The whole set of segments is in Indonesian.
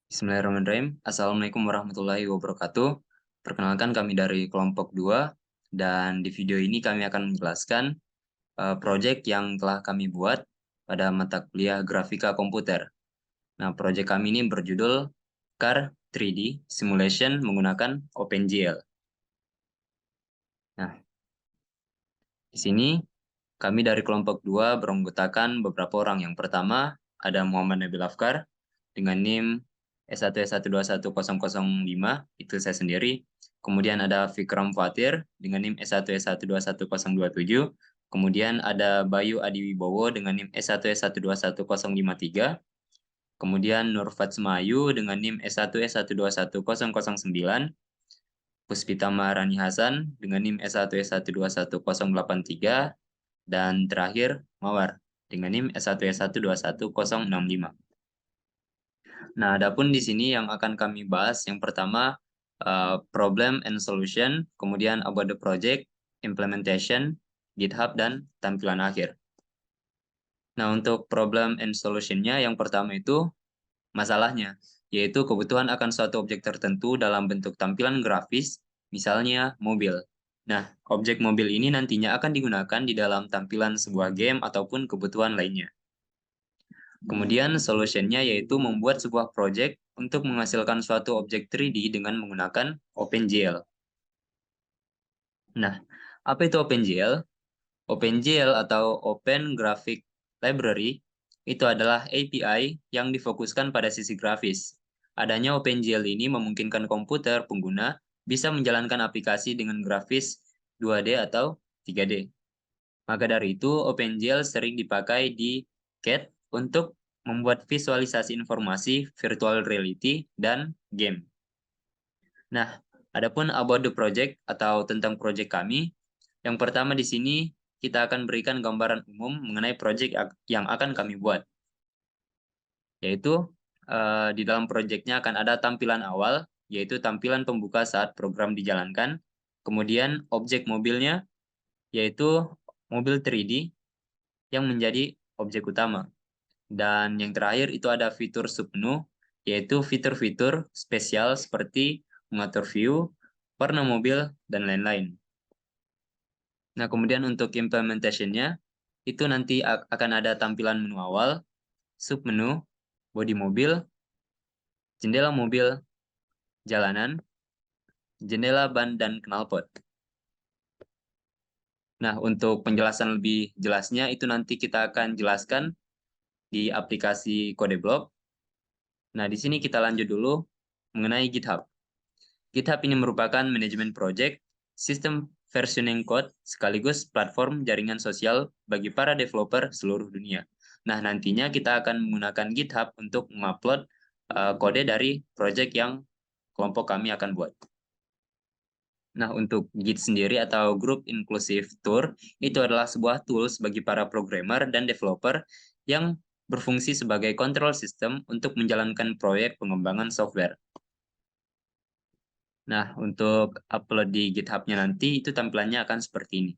Bismillahirrahmanirrahim. Assalamualaikum warahmatullahi wabarakatuh. Perkenalkan kami dari kelompok 2 dan di video ini kami akan menjelaskan proyek yang telah kami buat pada mata kuliah Grafika Komputer. Nah, proyek kami ini berjudul Car 3D Simulation menggunakan OpenGL. Nah, di sini kami dari kelompok 2 beranggotakan beberapa orang. Yang pertama ada Muhammad Nabil Afkar dengan NIM S1S121005, itu saya sendiri. Kemudian ada Vikram Fatir dengan NIM S1S121027. Kemudian ada Bayu Adiwibowo dengan NIM S1S121053. Kemudian Nur Fatsmayu dengan NIM S1S121009. Puspita Maharani Hasan dengan NIM S1S121083. Dan terakhir, Mawar dengan NIM S1S1211065. Nah, adapun di sini yang akan kami bahas, yang pertama, problem and solution, kemudian about the project, implementation, GitHub, dan tampilan akhir. Nah, untuk problem and solution-nya, yang pertama itu masalahnya, yaitu kebutuhan akan suatu objek tertentu dalam bentuk tampilan grafis, misalnya mobil. Nah, objek mobil ini nantinya akan digunakan di dalam tampilan sebuah game ataupun kebutuhan lainnya. Kemudian solution-nya yaitu membuat sebuah project untuk menghasilkan suatu objek 3D dengan menggunakan OpenGL. Nah, apa itu OpenGL? OpenGL atau Open Graphic Library itu adalah API yang difokuskan pada sisi grafis. Adanya OpenGL ini memungkinkan komputer pengguna bisa menjalankan aplikasi dengan grafis 2D atau 3D. Maka dari itu, OpenGL sering dipakai di CAD untuk membuat visualisasi informasi, virtual reality, dan game. Nah, adapun about the project atau tentang project kami, yang pertama di sini kita akan berikan gambaran umum mengenai project yang akan kami buat. Yaitu di dalam projectnya akan ada tampilan awal, yaitu tampilan pembuka saat program dijalankan. Kemudian objek mobilnya, yaitu mobil 3D yang menjadi objek utama. Dan yang terakhir itu ada fitur submenu, yaitu fitur-fitur spesial seperti mengatur view, warna mobil, dan lain-lain. Nah, kemudian untuk implementation-nya, itu nanti akan ada tampilan menu awal, submenu, bodi mobil, jendela mobil, jalanan, jendela ban, dan knalpot. Nah, untuk penjelasan lebih jelasnya, itu nanti kita akan jelaskan di aplikasi Codeblock. Nah, di sini kita lanjut dulu mengenai GitHub. GitHub ini merupakan manajemen project, sistem versioning code, sekaligus platform jaringan sosial bagi para developer seluruh dunia. Nah, nantinya kita akan menggunakan GitHub untuk mengupload kode dari project yang kelompok kami akan buat. Nah, untuk Git sendiri atau Group Inclusive Tour, itu adalah sebuah tools bagi para programmer dan developer yang berfungsi sebagai control system untuk menjalankan proyek pengembangan software. Nah, untuk upload di GitHub-nya nanti, itu tampilannya akan seperti ini.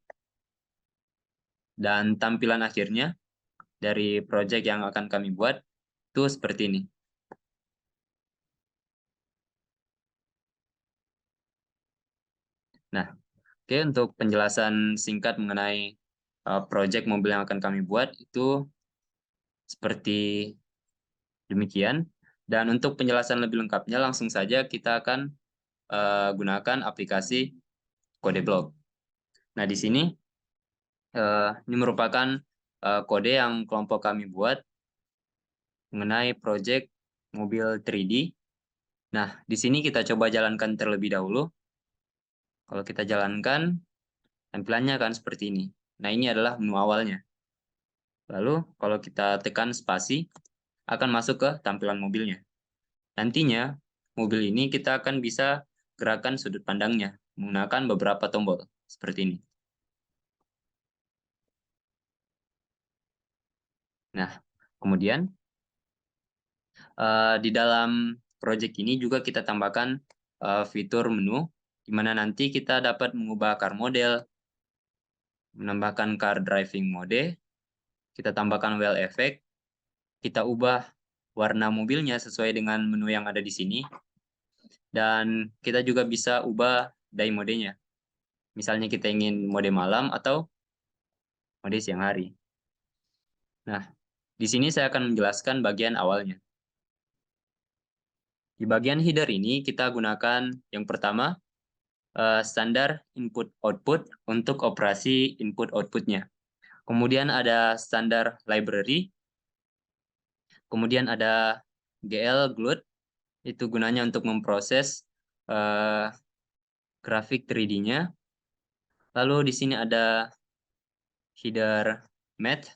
Dan tampilan akhirnya dari project yang akan kami buat, itu seperti ini. Nah, oke, untuk penjelasan singkat mengenai project mobil yang akan kami buat, itu seperti demikian. Dan untuk penjelasan lebih lengkapnya, langsung saja kita akan gunakan aplikasi Codeblock. Nah, di sini ini merupakan kode yang kelompok kami buat mengenai project mobil 3D. Nah, di sini kita coba jalankan terlebih dahulu. Kalau kita jalankan, tampilannya akan seperti ini. Nah, ini adalah menu awalnya. Lalu, kalau kita tekan spasi, akan masuk ke tampilan mobilnya. Nantinya, mobil ini kita akan bisa gerakan sudut pandangnya menggunakan beberapa tombol, seperti ini. Nah, kemudian di dalam project ini juga kita tambahkan fitur menu, di mana nanti kita dapat mengubah car model, menambahkan car driving mode, kita tambahkan wheel effect, kita ubah warna mobilnya sesuai dengan menu yang ada di sini. Dan kita juga bisa ubah dye modenya. Misalnya kita ingin mode malam atau mode siang hari. Nah, di sini saya akan menjelaskan bagian awalnya. Di bagian header ini kita gunakan yang pertama standar input-output untuk operasi input-outputnya. Kemudian ada standar library. Kemudian ada GL Glut, itu gunanya untuk memproses grafik 3D-nya. Lalu di sini ada header math,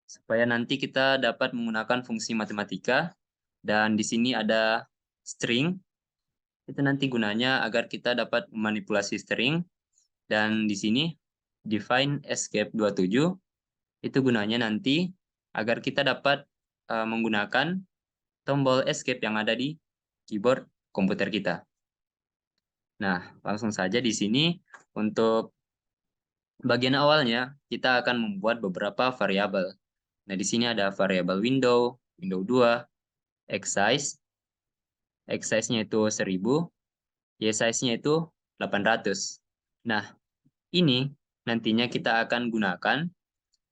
supaya nanti kita dapat menggunakan fungsi matematika. Dan di sini ada string, itu nanti gunanya agar kita dapat memanipulasi string. Dan di sini define escape 27, itu gunanya nanti agar kita dapat menggunakan tombol escape yang ada di keyboard komputer kita. Nah, langsung saja di sini untuk bagian awalnya kita akan membuat beberapa variabel. Nah, di sini ada variabel window, window 2, x size-nya itu 1000, y size-nya itu 800. Nah, ini nantinya kita akan gunakan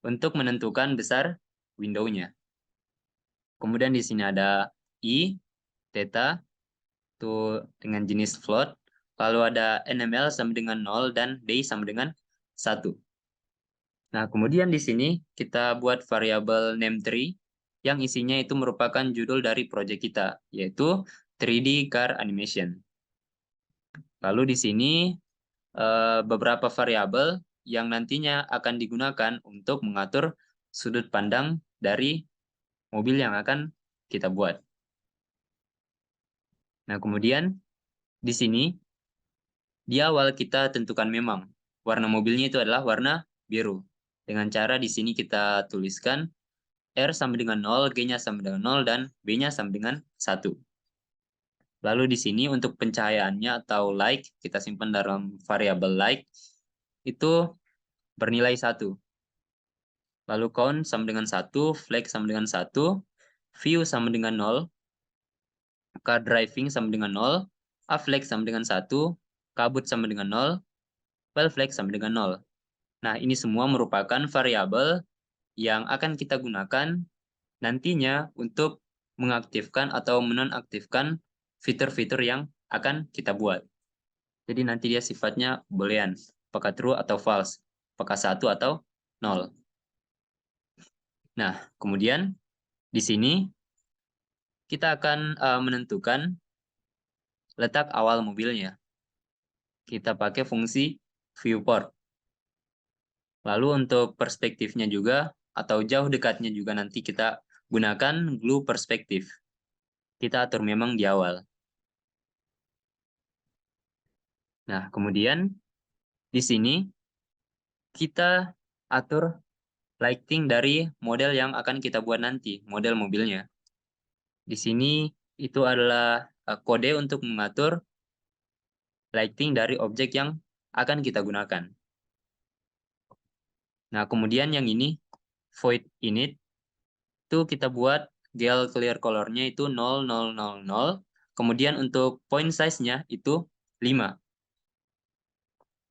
untuk menentukan besar window-nya. Kemudian di sini ada i, theta, itu dengan jenis float. Lalu ada NML sama dengan 0 dan day sama dengan 1. Nah, kemudian di sini kita buat variabel name tree yang isinya itu merupakan judul dari proyek kita, yaitu 3D Car Animation. Lalu di sini beberapa variabel yang nantinya akan digunakan untuk mengatur sudut pandang dari mobil yang akan kita buat. Nah, kemudian di sini di awal kita tentukan memang warna mobilnya itu adalah warna biru. Dengan cara di sini kita tuliskan R sama dengan 0, G-nya sama dengan 0, dan B-nya sama dengan 1. Lalu di sini untuk pencahayaannya atau light, kita simpan dalam variabel light, itu bernilai 1. Lalu count sama dengan 1, flag sama dengan 1, view sama dengan 0, car driving sama dengan 0, flag sama dengan 1, kabut sama dengan 0, while flag sama dengan 0. Nah, ini semua merupakan variabel yang akan kita gunakan nantinya untuk mengaktifkan atau menonaktifkan fitur-fitur yang akan kita buat. Jadi nanti dia sifatnya boolean, apakah true atau false, apakah 1 atau 0. Nah, kemudian di sini kita akan menentukan letak awal mobilnya. Kita pakai fungsi viewport. Lalu untuk perspektifnya juga, atau jauh dekatnya juga nanti kita gunakan glue perspektif. Kita atur memang di awal. Nah, kemudian di sini kita atur lighting dari model yang akan kita buat nanti, model mobilnya. Di sini itu adalah kode untuk mengatur lighting dari objek yang akan kita gunakan. Nah, kemudian yang ini, void init, itu kita buat GL clear color-nya itu 0000. Kemudian untuk point size-nya itu 5.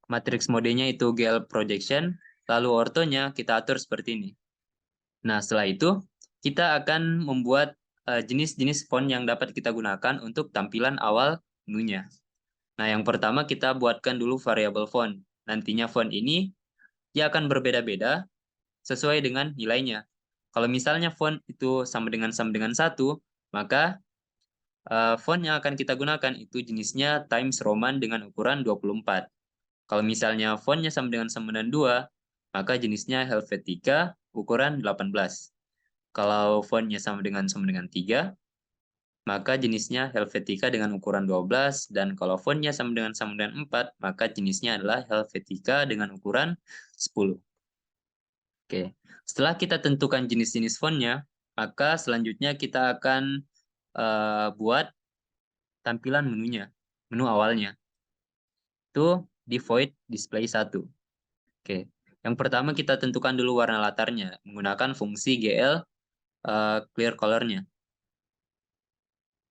Matrix modenya itu GL projection, lalu ortonya kita atur seperti ini. Nah, setelah itu kita akan membuat jenis-jenis font yang dapat kita gunakan untuk tampilan awal menunya. Nah, yang pertama kita buatkan dulu variabel font. Nantinya font ini dia akan berbeda-beda sesuai dengan nilainya. Kalau misalnya font itu sama dengan 1, maka font yang akan kita gunakan itu jenisnya Times Roman dengan ukuran 24. Kalau misalnya fontnya sama dengan 2, maka jenisnya Helvetica ukuran 18. Kalau fontnya sama dengan 3, maka jenisnya Helvetica dengan ukuran 12. Dan kalau fontnya sama dengan 4, maka jenisnya adalah Helvetica dengan ukuran 10. Oke, setelah kita tentukan jenis-jenis fontnya, maka selanjutnya kita akan buat tampilan menunya, menu awalnya. Itu di void display 1. Oke, yang pertama kita tentukan dulu warna latarnya menggunakan fungsi GL clear color-nya.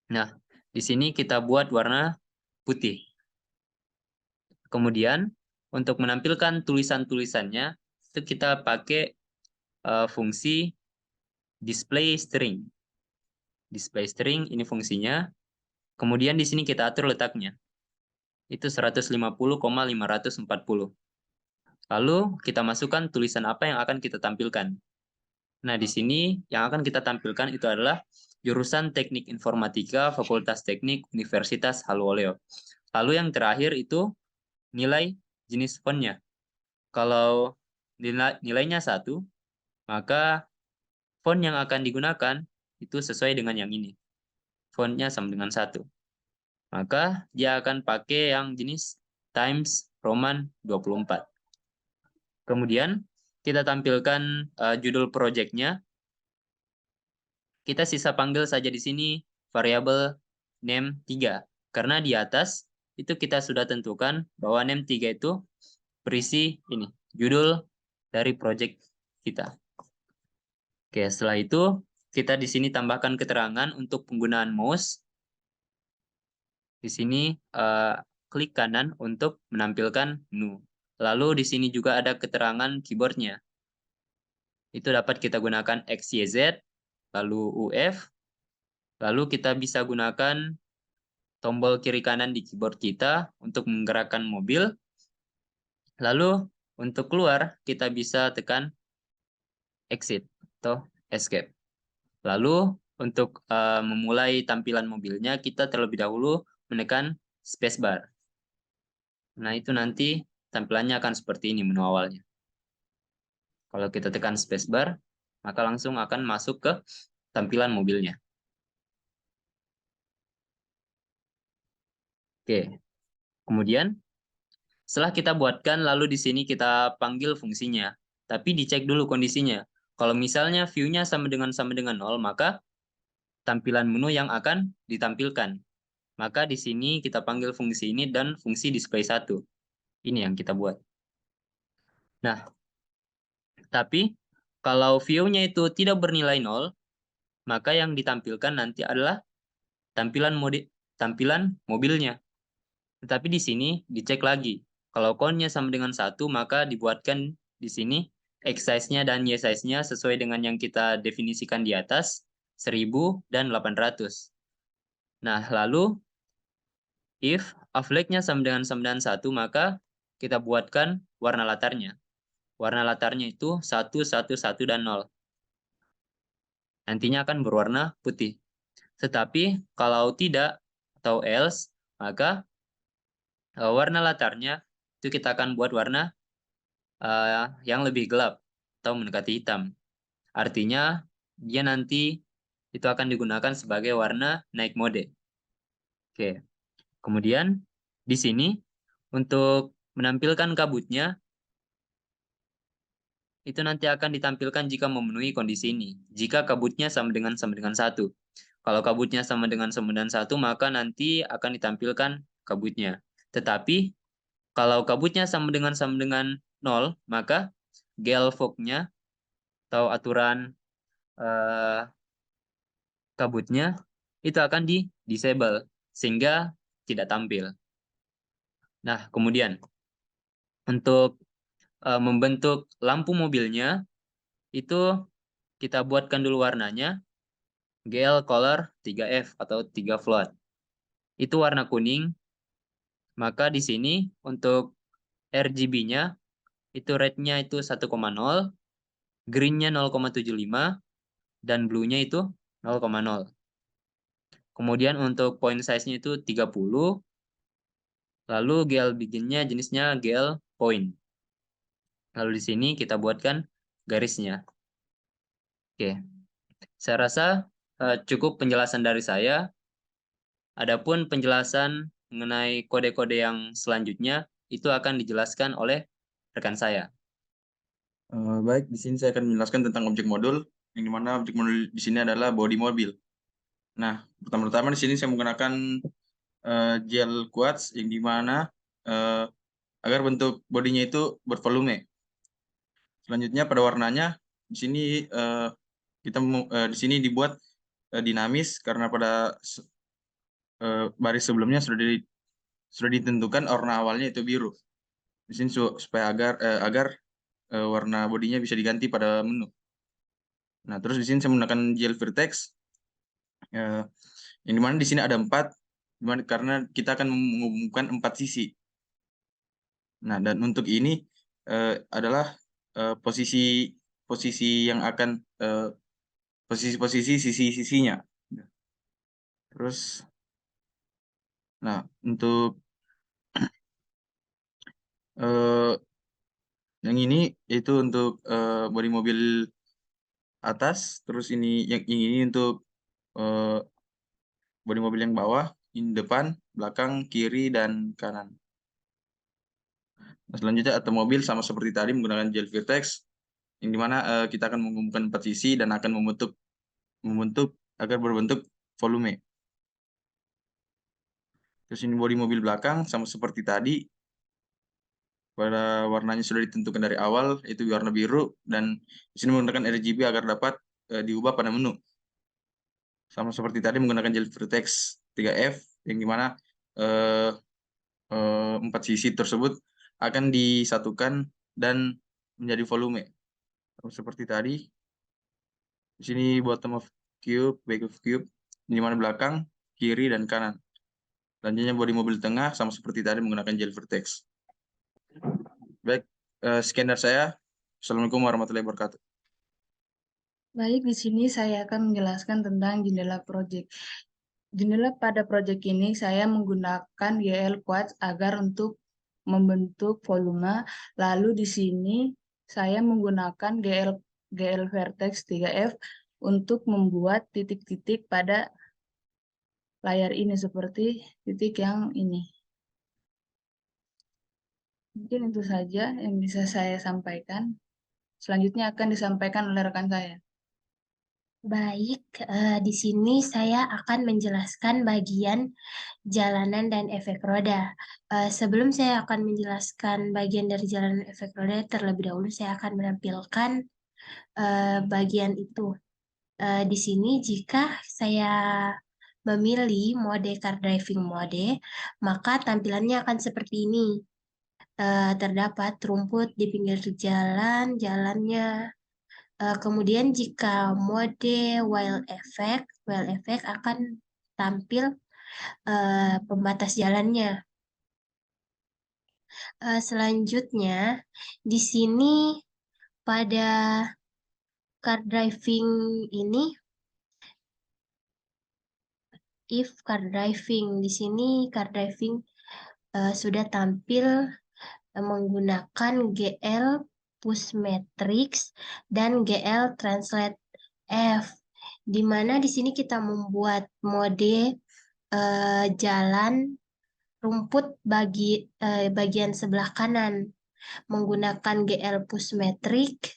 Nah, di sini kita buat warna putih. Kemudian, untuk menampilkan tulisan-tulisannya, itu kita pakai fungsi display string. Display string ini fungsinya. Kemudian di sini kita atur letaknya. Itu 150,540. Lalu kita masukkan tulisan apa yang akan kita tampilkan. Nah, di sini yang akan kita tampilkan itu adalah jurusan Teknik Informatika, Fakultas Teknik, Universitas Haluoleo. Lalu yang terakhir itu nilai jenis fontnya. Kalau nilainya 1, maka font yang akan digunakan itu sesuai dengan yang ini. Fontnya sama dengan 1. Maka dia akan pakai yang jenis Times Roman 24. Kemudian kita tampilkan judul projectnya. Kita sisa panggil saja di sini variabel name 3. Karena di atas itu kita sudah tentukan bahwa name 3 itu berisi ini, judul dari project kita. Oke, setelah itu kita di sini tambahkan keterangan untuk penggunaan mouse. Di sini klik kanan untuk menampilkan menu. Lalu di sini juga ada keterangan keyboardnya. Itu dapat kita gunakan X, Y, Z, lalu UF, lalu kita bisa gunakan tombol kiri kanan di keyboard kita untuk menggerakkan mobil. Lalu untuk keluar kita bisa tekan exit atau escape. Lalu untuk memulai tampilan mobilnya kita terlebih dahulu menekan spacebar. Nah, itu nanti tampilannya akan seperti ini menu awalnya. Kalau kita tekan spacebar, maka langsung akan masuk ke tampilan mobilnya. Oke. Kemudian setelah kita buatkan, lalu di sini kita panggil fungsinya. Tapi dicek dulu kondisinya. Kalau misalnya view-nya sama dengan 0, maka tampilan menu yang akan ditampilkan. Maka di sini kita panggil fungsi ini dan fungsi display 1. Ini yang kita buat. Nah, tapi kalau view-nya itu tidak bernilai 0, maka yang ditampilkan nanti adalah tampilan mobilnya. Tetapi di sini dicek lagi. Kalau count-nya sama dengan 1, maka dibuatkan di sini X size-nya dan Y size-nya sesuai dengan yang kita definisikan di atas, 1000 dan 800. Nah, lalu if affleck-nya sama dengan 1, maka kita buatkan warna latarnya. Warna latarnya itu 1, 1, 1, dan 0. Nantinya akan berwarna putih. Tetapi kalau tidak atau else, maka warna latarnya itu kita akan buat warna yang lebih gelap atau mendekati hitam. Artinya dia nanti itu akan digunakan sebagai warna night mode. Oke. Kemudian di sini untuk menampilkan kabutnya itu nanti akan ditampilkan jika memenuhi kondisi ini. Jika kabutnya sama dengan 1. Kalau kabutnya sama dengan 1, maka nanti akan ditampilkan kabutnya. Tetapi kalau kabutnya sama dengan 0, maka gale fog-nya atau aturan kabutnya itu akan di-disable sehingga tidak tampil. Nah, kemudian untuk membentuk lampu mobilnya itu kita buatkan dulu warnanya GL color 3F atau 3 float. Itu warna kuning. Maka di sini untuk RGB-nya itu red-nya itu 1,0, green-nya 0,75, dan blue-nya itu 0,0. Kemudian untuk point size-nya itu 30. Lalu GL bikinnya jenisnya GL point. Lalu di sini kita buatkan garisnya. Oke. Saya rasa cukup penjelasan dari saya. Adapun penjelasan mengenai kode-kode yang selanjutnya itu akan dijelaskan oleh rekan saya. Baik, di sini saya akan menjelaskan tentang objek modul, yang dimana objek modul di sini adalah body mobil. Nah, pertama-tama di sini saya menggunakan gel quartz, yang dimana agar bentuk bodinya itu bervolume. Selanjutnya pada warnanya, di sini di sini dibuat dinamis karena pada baris sebelumnya sudah ditentukan warna awalnya itu biru. Di sini supaya agar warna bodinya bisa diganti pada menu. Nah, terus di sini saya menggunakan gel vertex, yang dimana di sini ada 4, karena kita akan menghubungkan 4 sisi. Nah, dan untuk ini adalah posisi yang akan posisi-posisi sisi-sisinya. Terus, nah untuk yang ini itu untuk bodi mobil atas, terus yang ini untuk bodi mobil yang bawah, ini depan, belakang, kiri, dan kanan. Nah, selanjutnya mobil sama seperti tadi menggunakan gel vertex, yang dimana kita akan menghubungkan 4 sisi dan akan membentuk agar berbentuk volume. Terus ini bodi mobil belakang sama seperti tadi, pada warnanya sudah ditentukan dari awal, itu warna biru, dan di sini menggunakan RGB agar dapat diubah pada menu. Sama seperti tadi menggunakan gel vertex 3F, yang dimana 4 sisi tersebut akan disatukan dan menjadi volume. Seperti tadi, di sini bottom of cube, back of cube, di mana belakang, kiri, dan kanan. Selanjutnya bodi mobil tengah, sama seperti tadi menggunakan gel vertex. Baik, sekian dari saya. Assalamualaikum warahmatullahi wabarakatuh. Baik, di sini saya akan menjelaskan tentang jendela project. Jendela pada project ini saya menggunakan GL Quartz agar untuk membentuk volume. Lalu di sini saya menggunakan GL Vertex 3F untuk membuat titik-titik pada layar ini seperti titik yang ini. Mungkin itu saja yang bisa saya sampaikan. Selanjutnya akan disampaikan oleh rekan saya. Baik, di sini saya akan menjelaskan bagian jalanan dan efek roda. Sebelum saya akan menjelaskan bagian dari jalanan efek roda, terlebih dahulu saya akan menampilkan bagian itu. Di sini jika saya memilih mode car driving mode, maka tampilannya akan seperti ini. Terdapat rumput di pinggir jalan, jalannya. Kemudian jika mode wild effect akan tampil pembatas jalannya. Selanjutnya, di sini pada car driving ini, if car driving, di sini car driving sudah tampil menggunakan GL push matrix dan GL translate F, di mana di sini kita membuat mode jalan rumput bagian sebelah kanan menggunakan GL push matrix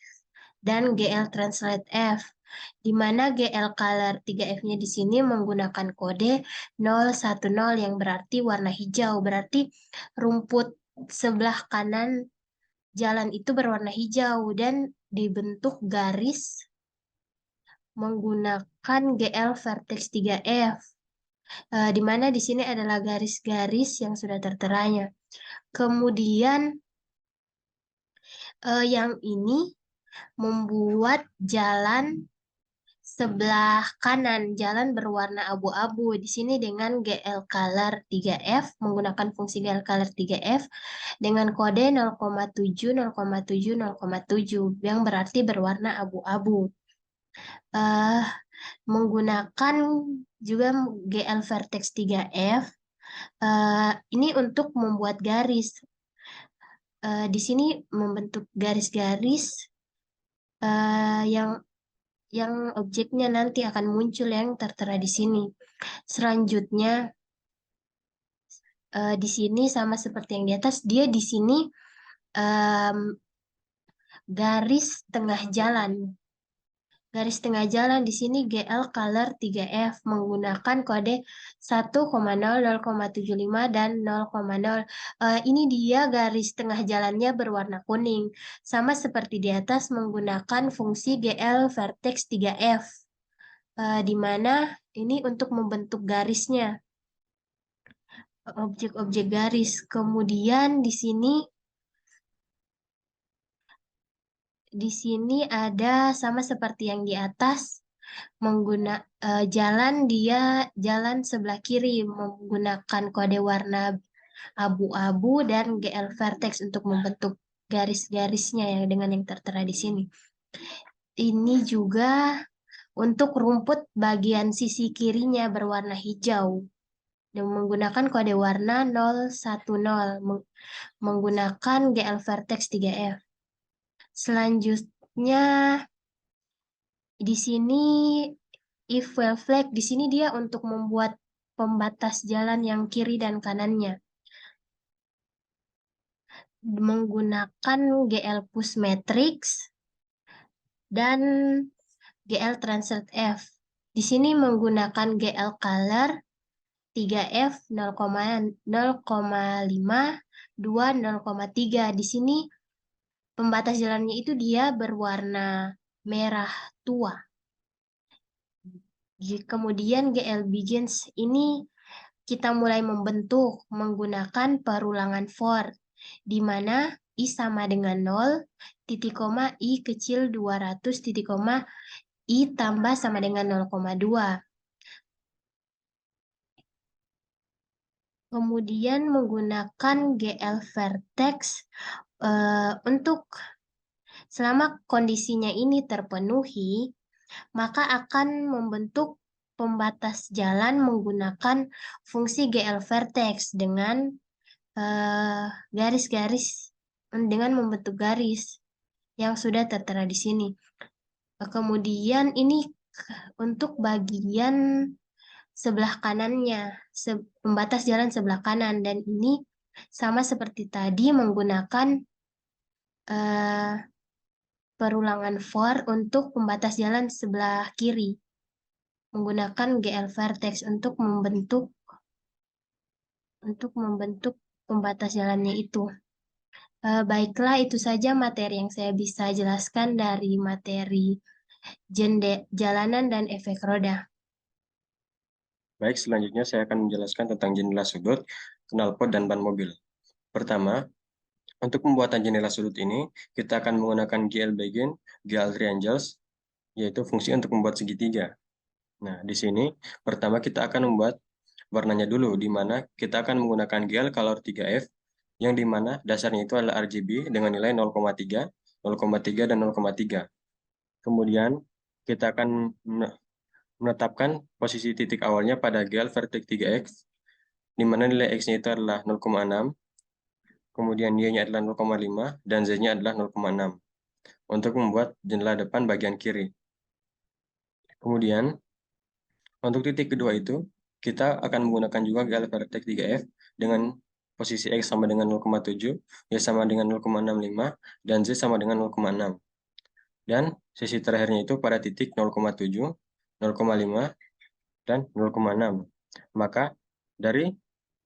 dan GL translate F, di mana GL color 3F-nya di sini menggunakan kode 010 yang berarti warna hijau, berarti rumput sebelah kanan jalan itu berwarna hijau dan dibentuk garis menggunakan GL vertex 3F, di mana di sini adalah garis-garis yang sudah terteranya. Kemudian yang ini membuat jalan sebelah kanan jalan berwarna abu-abu di sini dengan GL color 3F, menggunakan fungsi GL color 3F dengan kode 0,7 0,7 0,7 yang berarti berwarna abu-abu. Menggunakan juga GL vertex 3F ini untuk membuat garis. Di sini membentuk garis-garis yang objeknya nanti akan muncul yang tertera di sini. Selanjutnya di sini sama seperti yang di atas, dia di sini garis tengah jalan. Garis tengah jalan di sini GL color 3F menggunakan kode 1,0, 0,75 dan 0,0. Ini dia garis tengah jalannya berwarna kuning. Sama seperti di atas menggunakan fungsi GL vertex 3F. Di mana ini untuk membentuk garisnya. objek-objek garis. Kemudian di sini ada sama seperti yang di atas, jalan sebelah kiri menggunakan kode warna abu-abu dan GL vertex untuk membentuk garis-garisnya yang dengan yang tertera di sini. Ini juga untuk rumput bagian sisi kirinya berwarna hijau dan menggunakan kode warna 010 menggunakan GL vertex 3F. Selanjutnya di sini if well flag, di sini dia untuk membuat pembatas jalan yang kiri dan kanannya menggunakan GL push matrix dan GL translate F. Di sini menggunakan GL color 3F 0,5, 2, 0,3. Di sini pembatas jalannya itu dia berwarna merah tua. Kemudian GL begins ini kita mulai membentuk menggunakan perulangan for, di mana I sama dengan 0, titik koma I kecil 200, titik koma I tambah sama dengan 0,2. Kemudian menggunakan GL vertex untuk selama kondisinya ini terpenuhi, maka akan membentuk pembatas jalan menggunakan fungsi GL vertex dengan garis-garis, dengan membentuk garis yang sudah tertera di sini. Kemudian ini untuk bagian sebelah kanannya, pembatas jalan sebelah kanan, dan ini sama seperti tadi menggunakan perulangan for untuk pembatas jalan sebelah kiri menggunakan GL vertex untuk membentuk pembatas jalannya itu. Baiklah, itu saja materi yang saya bisa jelaskan dari materi jalanan dan efek roda. Baik, selanjutnya saya akan menjelaskan tentang jendela sudut, knalpot, dan ban mobil. Pertama, untuk pembuatan jendela sudut ini, kita akan menggunakan GL begin, GL triangles, yaitu fungsi untuk membuat segitiga. Nah, di sini pertama kita akan membuat warnanya dulu, di mana kita akan menggunakan GL color 3F, yang di mana dasarnya itu adalah RGB dengan nilai 0,3, 0,3, dan 0,3. Kemudian kita akan menetapkan posisi titik awalnya pada GL vertex 3X, di mana nilai X-nya itu adalah 0,6, kemudian Y-nya adalah 0,5, dan Z-nya adalah 0,6, untuk membuat jendela depan bagian kiri. Kemudian, untuk titik kedua itu, kita akan menggunakan juga GL vertex 3F dengan posisi X sama dengan 0,7, Y sama dengan 0,65, dan Z sama dengan 0,6. Dan sisi terakhirnya itu pada titik 0,7, 0,5, dan 0,6. Maka dari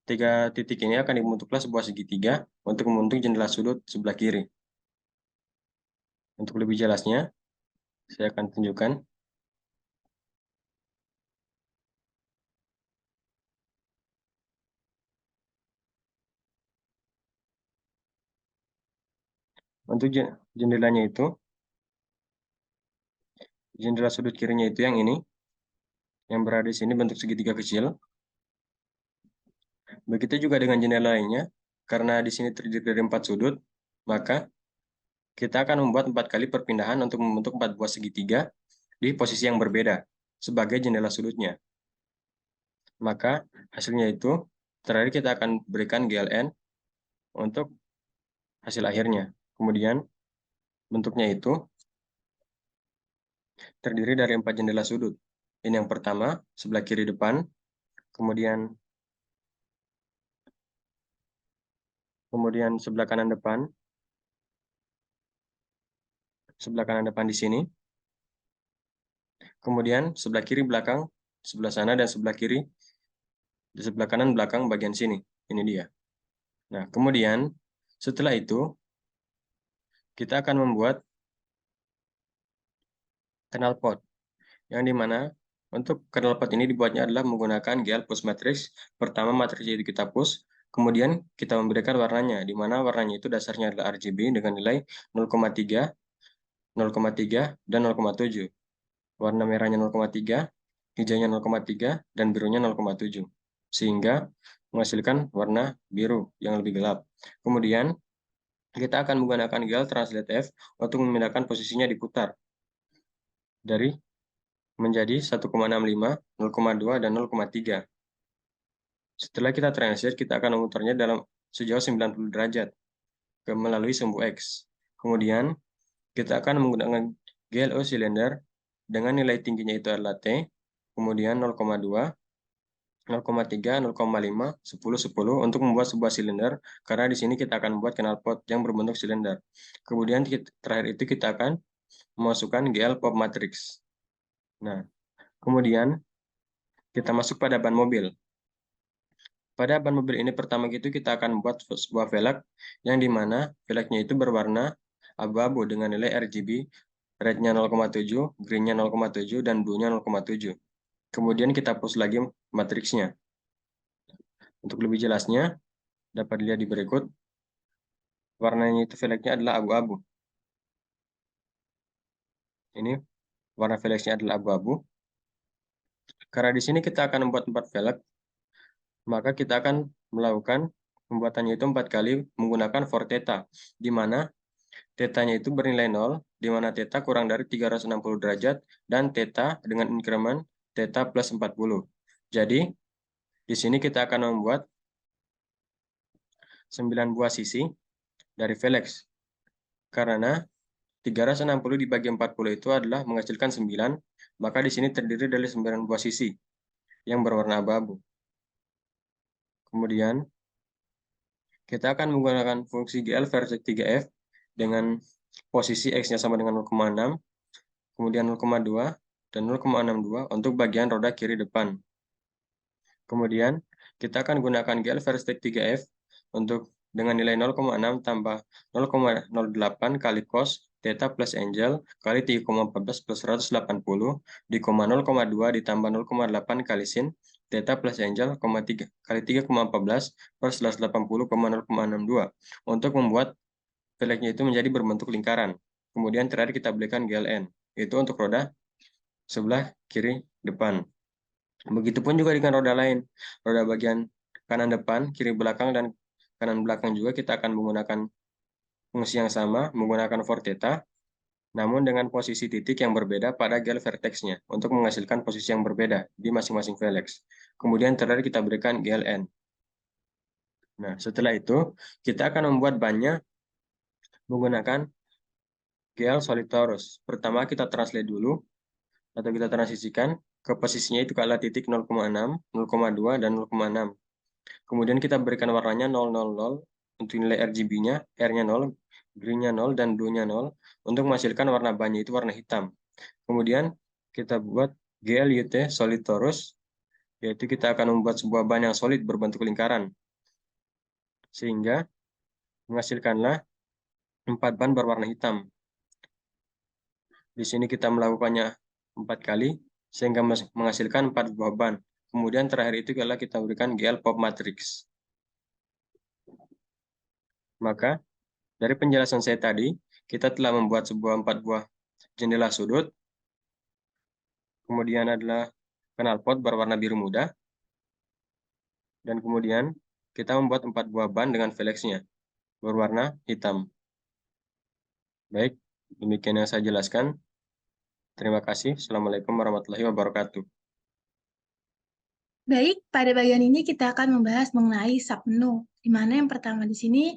tiga titik ini akan dibentuklah sebuah segitiga untuk membentuk jendela sudut sebelah kiri. Untuk lebih jelasnya, saya akan tunjukkan. Untuk jendelanya itu, jendela sudut kirinya itu yang ini, yang berada di sini bentuk segitiga kecil. Begitu juga dengan jendela lainnya, karena di sini terdiri dari 4 sudut, maka kita akan membuat 4 kali perpindahan untuk membentuk 4 buah segitiga di posisi yang berbeda sebagai jendela sudutnya. Maka hasilnya itu terakhir kita akan berikan GLN untuk hasil akhirnya. Kemudian bentuknya itu terdiri dari 4 jendela sudut. Ini yang pertama, sebelah kiri depan, kemudian sebelah kanan depan, di sini, kemudian sebelah kiri belakang, sebelah sana, dan sebelah kiri, di sebelah kanan belakang bagian sini. Ini dia. Nah, kemudian setelah itu kita akan membuat knalpot, yang dimana Untuk knalpot ini dibuatnya adalah menggunakan GL push matrix. Pertama matriks itu kita push, kemudian kita memberikan warnanya, di mana warnanya itu dasarnya adalah RGB dengan nilai 0,3, 0,3, dan 0,7. Warna merahnya 0,3, hijaunya 0,3, dan birunya 0,7. Sehingga menghasilkan warna biru yang lebih gelap. Kemudian, kita akan menggunakan GL Translate F untuk memindahkan posisinya diputar dari menjadi 1,65, 0,2, dan 0,3. Setelah kita translate, kita akan memutarnya dalam sejauh 90 derajat melalui sumbu X. Kemudian, kita akan menggunakan GLO silinder dengan nilai tingginya itu adalah T, kemudian 0,2, 0,3, 0,5, 10, 10 untuk membuat sebuah silinder, karena di sini kita akan membuat knalpot yang berbentuk silinder. Kemudian terakhir itu kita akan memasukkan GL pop matrix. Nah, kemudian kita masuk pada ban mobil. Pada ban mobil ini pertama itu kita akan membuat sebuah velg yang dimana velgnya itu berwarna abu-abu dengan nilai RGB, red-nya 0,7, green-nya 0,7, dan blue-nya 0,7. Kemudian kita push lagi matriksnya. Untuk lebih jelasnya, dapat dilihat di berikut. Warnanya itu velgnya adalah abu-abu. Ini warna velgnya adalah abu-abu. Karena di sini kita akan membuat 4 velg, maka kita akan melakukan pembuatannya itu 4 kali menggunakan for theta, di mana theta-nya itu bernilai 0, di mana theta kurang dari 360 derajat, dan theta dengan increment theta plus 40. Jadi, di sini kita akan membuat 9 buah sisi dari velg. Karena 360 dibagi 40 itu adalah menghasilkan 9, maka di sini terdiri dari 9 buah sisi yang berwarna abu-abu. Kemudian, kita akan menggunakan fungsi GL vertex 3F dengan posisi X-nya sama dengan 0,6, kemudian 0,2, dan 0,62 untuk bagian roda kiri depan. Kemudian, kita akan gunakan GL vertex 3F untuk dengan nilai 0,6 tambah 0,08 kali cos theta plus angle kali 3,14 plus 180 di 0,2 ditambah 0,8 kali sin theta plus angle, 3 kali 3,14 plus 180,062 untuk membuat velgnya itu menjadi berbentuk lingkaran. Kemudian terakhir kita berikan GLN, itu untuk roda sebelah kiri depan. Begitupun juga dengan roda lain, roda bagian kanan depan, kiri belakang, dan kanan belakang juga kita akan menggunakan fungsi yang sama, menggunakan for theta, namun dengan posisi titik yang berbeda pada GL vertex-nya untuk menghasilkan posisi yang berbeda di masing-masing velg. Kemudian terakhir kita berikan GLN. Nah, setelah itu kita akan membuat bannya menggunakan GL solid torus. Pertama kita translate dulu, atau kita transisikan ke posisinya itu adalah titik 0,6, 0,2, dan 0,6. Kemudian kita berikan warnanya 000 untuk nilai RGB-nya, R-nya 0, green-nya 0, dan blue-nya 0 untuk menghasilkan warna bannya itu warna hitam. Kemudian kita buat GLUT solid torus, yaitu kita akan membuat sebuah ban yang solid berbentuk lingkaran. Sehingga menghasilkanlah 4 ban berwarna hitam. Di sini kita melakukannya 4 kali, sehingga menghasilkan 4 buah ban. Kemudian terakhir itu adalah kita berikan GL pop matrix. Maka, dari penjelasan saya tadi, kita telah membuat sebuah 4 buah jendela sudut, kemudian adalah knalpot berwarna biru muda, dan kemudian kita membuat 4 buah ban dengan velgsnya berwarna hitam. Baik, demikian yang saya jelaskan. Terima kasih. Assalamualaikum warahmatullahi wabarakatuh. Baik, pada bagian ini kita akan membahas mengenai submenu, di mana yang pertama di sini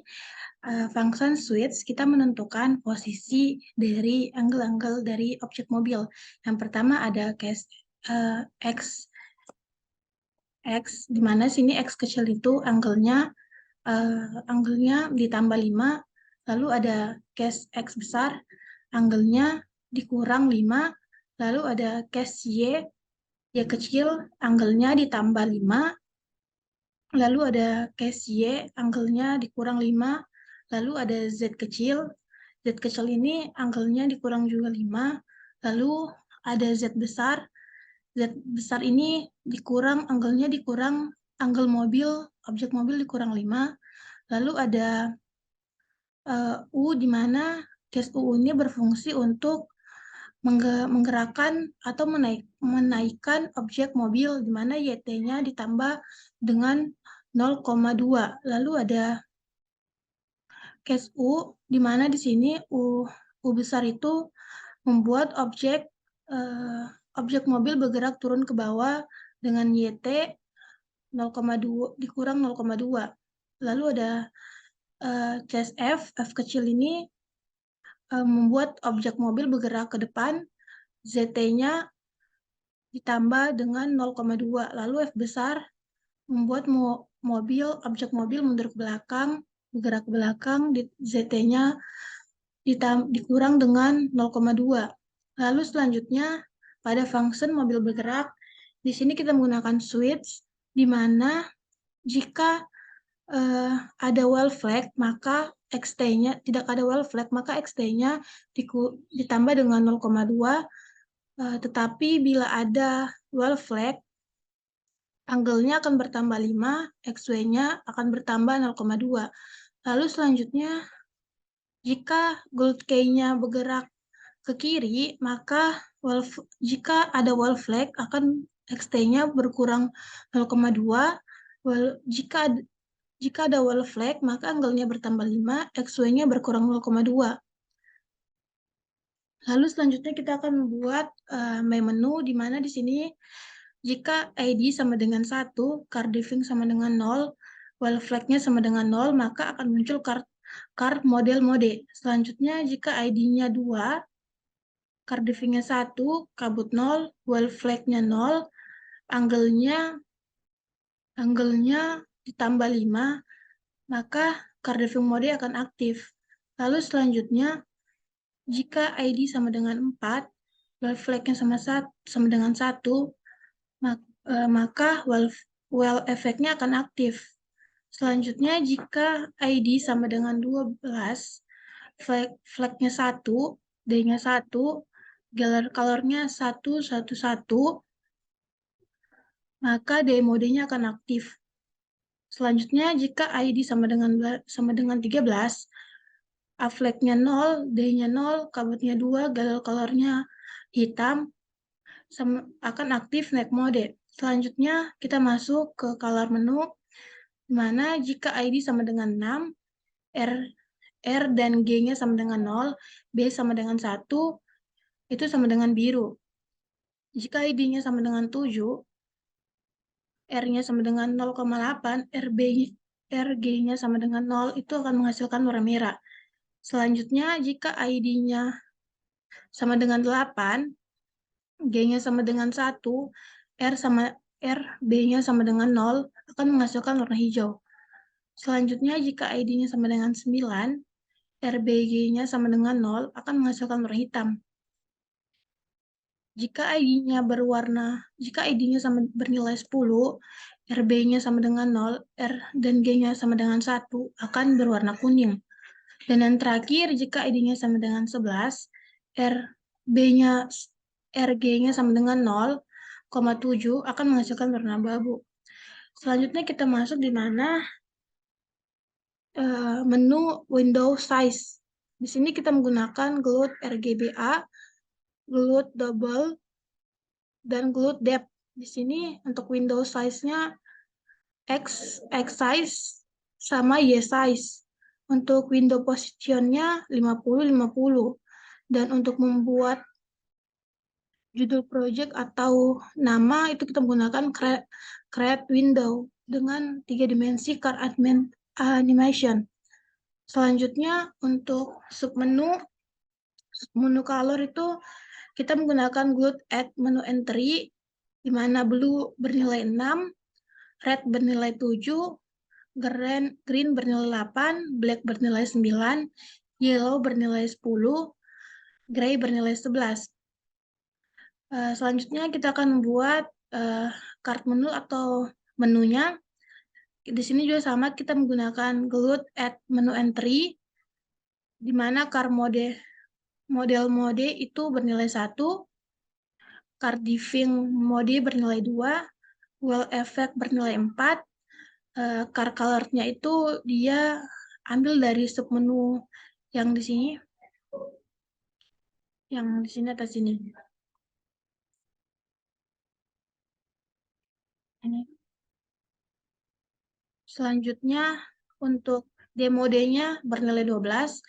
function switch kita menentukan posisi dari angle-angle dari objek mobil. Yang pertama ada case X, di mana sini X kecil itu angle-nya ditambah 5, lalu ada case X besar, angle-nya dikurang 5, lalu ada case Y kecil, angle-nya ditambah 5, lalu ada case Y, angle-nya dikurang 5, lalu ada Z kecil ini angle-nya dikurang juga 5, lalu ada Z besar, Z besar ini dikurang, angle-nya dikurang, angle mobil, objek mobil dikurang 5. Lalu ada U di mana case U ini berfungsi untuk menggerakkan atau menaikkan objek mobil di mana YT-nya ditambah dengan 0,2. Lalu ada case U di mana di sini U besar itu membuat objek mobil bergerak turun ke bawah dengan YT 0,2 dikurang 0,2. Lalu ada case F kecil ini membuat objek mobil bergerak ke depan, ZT-nya ditambah dengan 0,2. Lalu F besar membuat objek mobil mundur ke belakang, bergerak ke belakang, ZT-nya dikurang dengan 0,2. Lalu selanjutnya pada function mobil bergerak, di sini kita menggunakan switch, di mana jika ada while flag, maka XT-nya tidak ada while flag, maka XT-nya ditambah dengan 0,2. Tetapi bila ada while flag, angle-nya akan bertambah 5, XY-nya akan bertambah 0,2. Lalu selanjutnya, jika gold K-nya bergerak ke kiri, maka jika ada while flag, akan XT-nya berkurang 0,2. Jika ada while flag, maka angle-nya bertambah 5, XY-nya berkurang 0,2. Lalu selanjutnya kita akan membuat my menu, di mana di sini jika ID sama dengan 1, card diving sama dengan 0, while flag-nya sama dengan 0, maka akan muncul card model mode. Selanjutnya jika ID-nya 2, card diving-nya 1, kabut 0, while flag-nya 0, angle-nya ditambah 5, maka card diving mode akan aktif. Lalu selanjutnya, jika ID sama dengan 4, while flag-nya sama dengan 1, maka while effect-nya akan aktif. Selanjutnya, jika ID sama dengan 12, flag-nya 1, D-nya 1, color-nya 111, maka D mode-nya akan aktif. Selanjutnya, jika ID sama dengan 13, A flag-nya 0, D-nya 0, kabutnya 2, color-nya hitam, akan aktif night mode. Selanjutnya, kita masuk ke color menu, di mana jika ID sama dengan 6, R dan G-nya sama dengan 0, B sama dengan 1, itu sama dengan biru. Jika ID-nya sama dengan 7, R-nya sama dengan 0,8, RG-nya sama dengan 0, itu akan menghasilkan warna merah. Selanjutnya, jika ID-nya sama dengan 8, G-nya sama dengan 1, B-nya sama dengan 0, akan menghasilkan warna hijau. Selanjutnya, jika ID-nya sama dengan 9, RBG-nya sama dengan 0, akan menghasilkan warna hitam. Jika ID-nya bernilai 10, RB-nya sama dengan 0, R dan G-nya sama dengan 1, akan berwarna kuning. Dan yang terakhir, jika ID-nya sama dengan 11, RG-nya sama dengan 0,7, akan menghasilkan warna abu-abu. Selanjutnya kita masuk di mana menu window size. Di sini kita menggunakan GLUT RGBA, GLUT double, dan GLUT depth. Di sini untuk window size-nya X size sama Y size. Untuk window position-nya 50-50. Dan untuk membuat judul project atau nama itu kita menggunakan create window dengan 3 dimensi card animation. Selanjutnya untuk submenu color itu kita menggunakan GLUT add menu entry, di mana blue bernilai 6, red bernilai 7, green bernilai 8, black bernilai 9, yellow bernilai 10, gray bernilai 11. Selanjutnya kita akan membuat card menu atau menunya. Di sini juga sama, kita menggunakan GLUT add menu entry, di mana card model mode itu bernilai 1, Cardiving mode bernilai 2, Well effect bernilai 4. Car color-nya itu dia ambil dari submenu yang di sini. Yang di sini atas sini. Ini. Selanjutnya untuk D-mode-nya bernilai 12,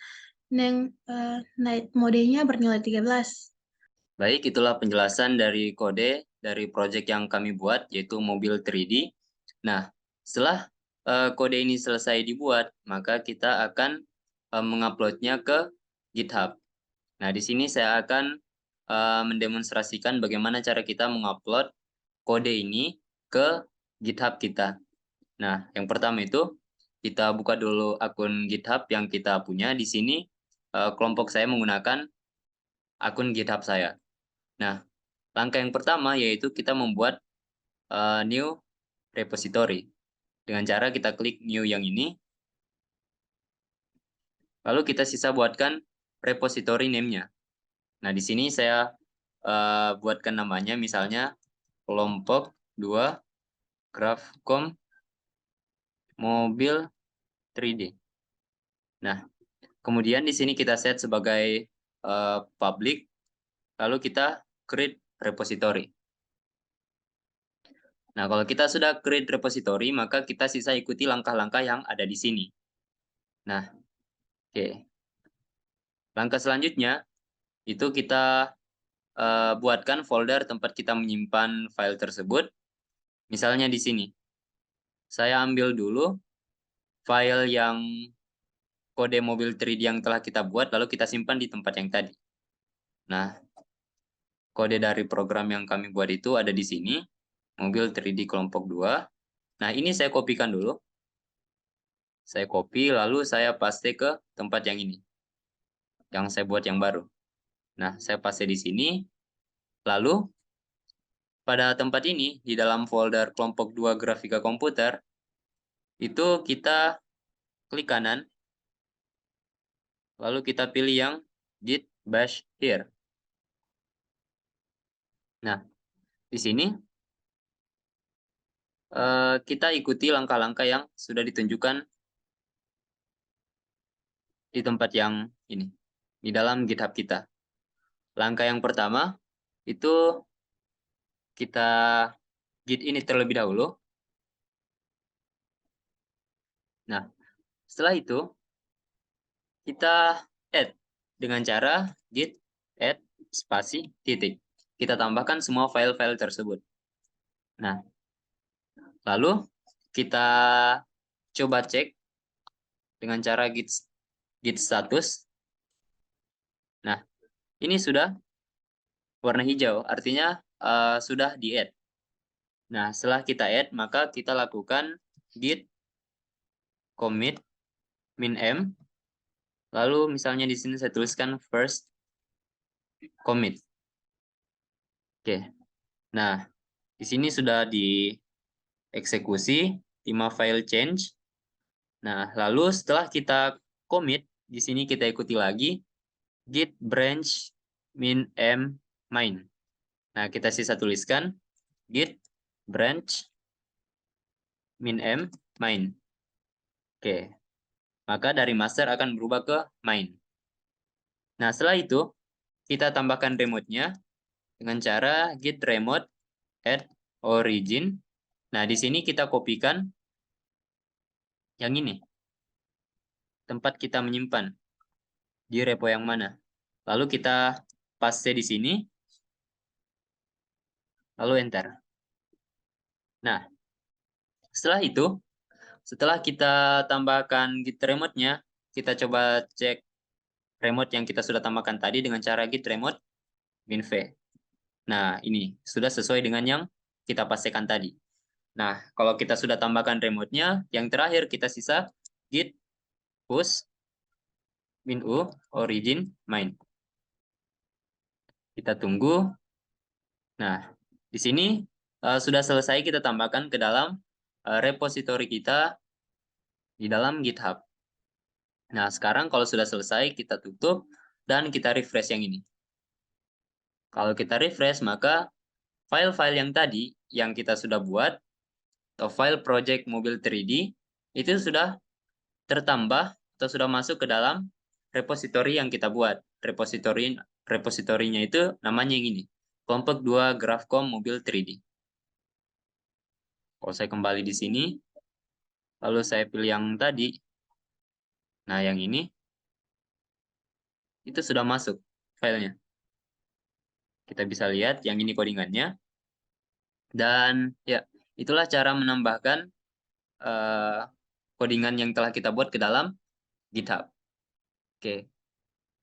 night mode-nya bernilai 13. Baik, itulah penjelasan dari kode dari project yang kami buat, yaitu mobil 3D. Nah, setelah kode ini selesai dibuat, maka kita akan menguploadnya ke GitHub. Nah, di sini saya akan mendemonstrasikan bagaimana cara kita mengupload kode ini ke GitHub kita. Nah, yang pertama itu kita buka dulu akun GitHub yang kita punya. Di sini kelompok saya menggunakan akun GitHub saya. Nah, langkah yang pertama yaitu kita membuat new repository. Dengan cara kita klik new yang ini. Lalu kita sisa buatkan repository name-nya. Nah, di sini saya buatkan namanya misalnya kelompok 2 GraphCom mobil 3D. Nah, kemudian di sini kita set sebagai public, lalu kita create repository. Nah, kalau kita sudah create repository, maka kita sisa ikuti langkah-langkah yang ada di sini. Nah, oke. Langkah selanjutnya, itu kita buatkan folder tempat kita menyimpan file tersebut. Misalnya di sini. Saya ambil dulu file yang kode mobil 3D yang telah kita buat, lalu kita simpan di tempat yang tadi. Nah, kode dari program yang kami buat itu ada di sini. Mobil 3D kelompok 2. Nah, ini saya kopikan dulu. Saya copy, lalu saya paste ke tempat yang ini. Yang saya buat yang baru. Nah, saya paste di sini. Lalu, pada tempat ini, di dalam folder kelompok 2 grafika komputer, itu kita klik kanan. Lalu kita pilih yang git bash here. Nah, di sini kita ikuti langkah-langkah yang sudah ditunjukkan di tempat yang ini, di dalam GitHub kita. Langkah yang pertama, itu kita git ini terlebih dahulu. Nah, setelah itu, kita add dengan cara git add spasi titik. Kita tambahkan semua file-file tersebut. Nah, lalu kita coba cek dengan cara git status. Nah, ini sudah warna hijau, artinya sudah di-add. Nah, setelah kita add, maka kita lakukan git commit min m. Lalu misalnya di sini saya tuliskan first commit. Oke. Nah, di sini sudah dieksekusi 5 file change. Nah, lalu setelah kita commit, di sini kita ikuti lagi git branch min m main. Nah, kita sisa tuliskan git branch min m main. Oke. Maka dari master akan berubah ke main. Nah, setelah itu kita tambahkan remote-nya dengan cara git remote add origin. Nah, di sini kita kopikan yang ini. Tempat kita menyimpan di repo yang mana. Lalu kita paste di sini. Lalu enter. Nah, setelah itu, setelah kita tambahkan git remote-nya, kita coba cek remote yang kita sudah tambahkan tadi dengan cara git remote min v. Nah, ini sudah sesuai dengan yang kita pastekan tadi. Nah, kalau kita sudah tambahkan remote-nya, yang terakhir kita sisa git push min u origin main. Kita tunggu. Nah, di sini sudah selesai kita tambahkan ke dalam repository kita di dalam GitHub. Nah, sekarang kalau sudah selesai, kita tutup dan kita refresh yang ini. Kalau kita refresh, maka file-file yang tadi yang kita sudah buat, atau file project mobil 3D, itu sudah tertambah atau sudah masuk ke dalam repository yang kita buat. Repositorinya itu namanya yang ini, kelompok 2 GraphCom mobil 3D. Kalau saya kembali di sini, lalu saya pilih yang tadi, nah yang ini, itu sudah masuk filenya. Kita bisa lihat yang ini codingannya. Dan ya, itulah cara menambahkan codingan yang telah kita buat ke dalam GitHub. Oke,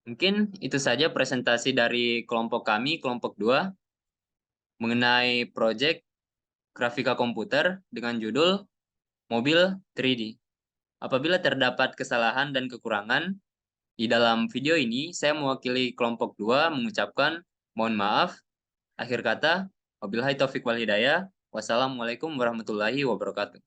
mungkin itu saja presentasi dari kelompok kami, kelompok 2, mengenai project grafika komputer dengan judul Mobil 3D. Apabila terdapat kesalahan dan kekurangan di dalam video ini, saya mewakili kelompok 2 mengucapkan mohon maaf. Akhir kata, wabillahi taufiq wal hidayah. Wassalamualaikum warahmatullahi wabarakatuh.